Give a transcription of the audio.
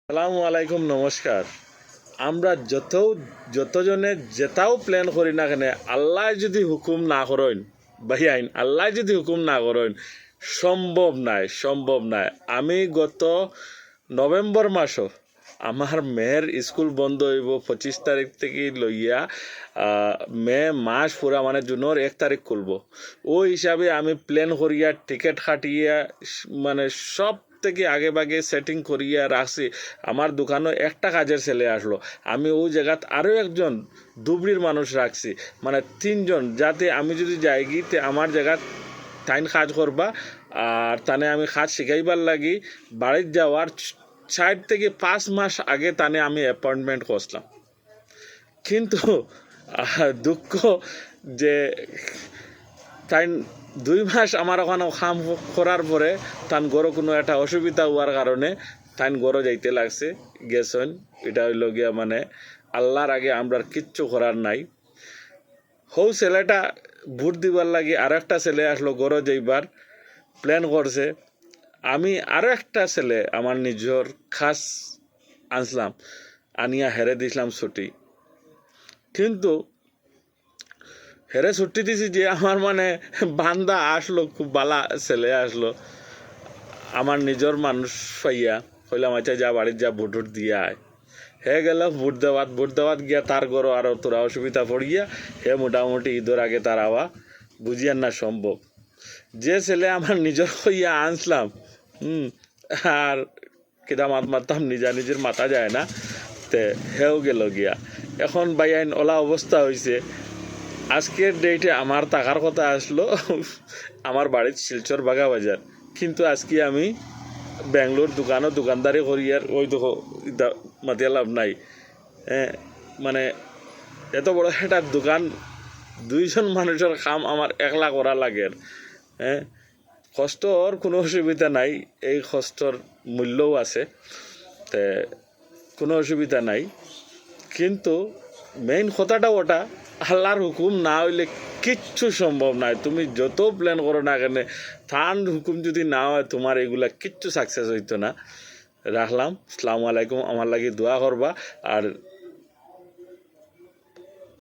আসসালামু আলাইকুম, নমস্কার। আমরা যতজনে যেটাও প্ল্যান করি না কেন, আল্লাহ যদি হুকুম না করেন আইন আল্লাহ যদি হুকুম না করেন, সম্ভব নাই। আমি গত নভেম্বর মাসও আমার মেয়ের স্কুল বন্ধ হইব 25 তারিখ থেকে লইয়া মে মাস পুরা মানে জুনের 1 তারিখ খুলব। ওই হিসাবে আমি প্ল্যান করিয়া টিকিট কাটিয়া মানে সব থেকে আগে ভাগে সেটিং করিয়া রাখছি। আমার দোকানে একটা কাজের ছেলে আসলো, আমি ওই জায়গাত আরও একজন ধুবড়ির মানুষ রাখছি, মানে 3জন, যাতে আমি যদি যাই গিয়ে আমার জায়গাত তাইন কাজ করবা আর তানে আমি কাজ শিখাইবার লাগি বাড়ির যাওয়ার 4 থেকে 5 মাস আগে তানে আমি অ্যাপয়েন্টমেন্ট করছিলাম। কিন্তু দুঃখ যে তাই 2 মাস আমার ওখানে কাম করার পরে তান গড়ো কোনো একটা অসুবিধা হওয়ার কারণে তাই গড়ো যাইতে লাগছে গেছেন। এটা হইল গিয়া মানে আল্লাহর আগে আমরা কিচ্ছু করার নাই। হৌ ছেলেটা ভোট দিবার লাগি আর একটা ছেলে আসলো গড়ো যাইবার প্ল্যান করছে। আমি আরও একটা ছেলে আমার নিজের খাস আনছিলাম, আনিয়া হেরে দিছিলাম ছুটি। কিন্তু হেরে ছুটি দিছি যে আমার মানে বান্দা আসলো, খুব বালা ছেলে আসলো, আমার নিজের মানুষ পাইয়া কইলাম আচ্ছা যা বাড়ির যা ভোট দিয়া আয়। হে গেল ভোট দেওয়াত গিয়া তার গরো আরও তোরা অসুবিধা পড়িয়া হে মোটামুটি ঈদের আগে তার আওয়া বুঝিয়ার না সম্ভব। যে ছেলে আমার নিজের হইয়া আনছিলাম আর কেদা মারতাম নিজের মাথা যায় না, তে হেও গেল গিয়া। এখন বাইআইন ওলা অবস্থা হয়েছে, আজকের ডেটে আমার টাকার কথা আসলো আমার বাড়ির শিলচর বাগা বাজার, কিন্তু আজকে আমি ব্যাঙ্গলোর দোকানদারি করি আর ওই দেখো মাতিয়া লাভ নাই। মানে এত বড় একটা দোকান 2জন মানুষের কাম আমার একলা করা লাগে। কষ্টর কোনো অসুবিধা নাই, এই কষ্টর মূল্যও আছে, তে কোনো অসুবিধা নাই। কিন্তু মেইন কথাটা ওটা, আল্লাহর হুকুম না হইলে কিচ্ছু সম্ভব নাই। তুমি যত প্ল্যান করো না কেন, তার হুকুম যদি না হয় তোমার এগুলা কিচ্ছু সাকসেস হইতো না। রাখলাম। আসসালামু আলাইকুম। আমার লাগি দোয়া করবা আর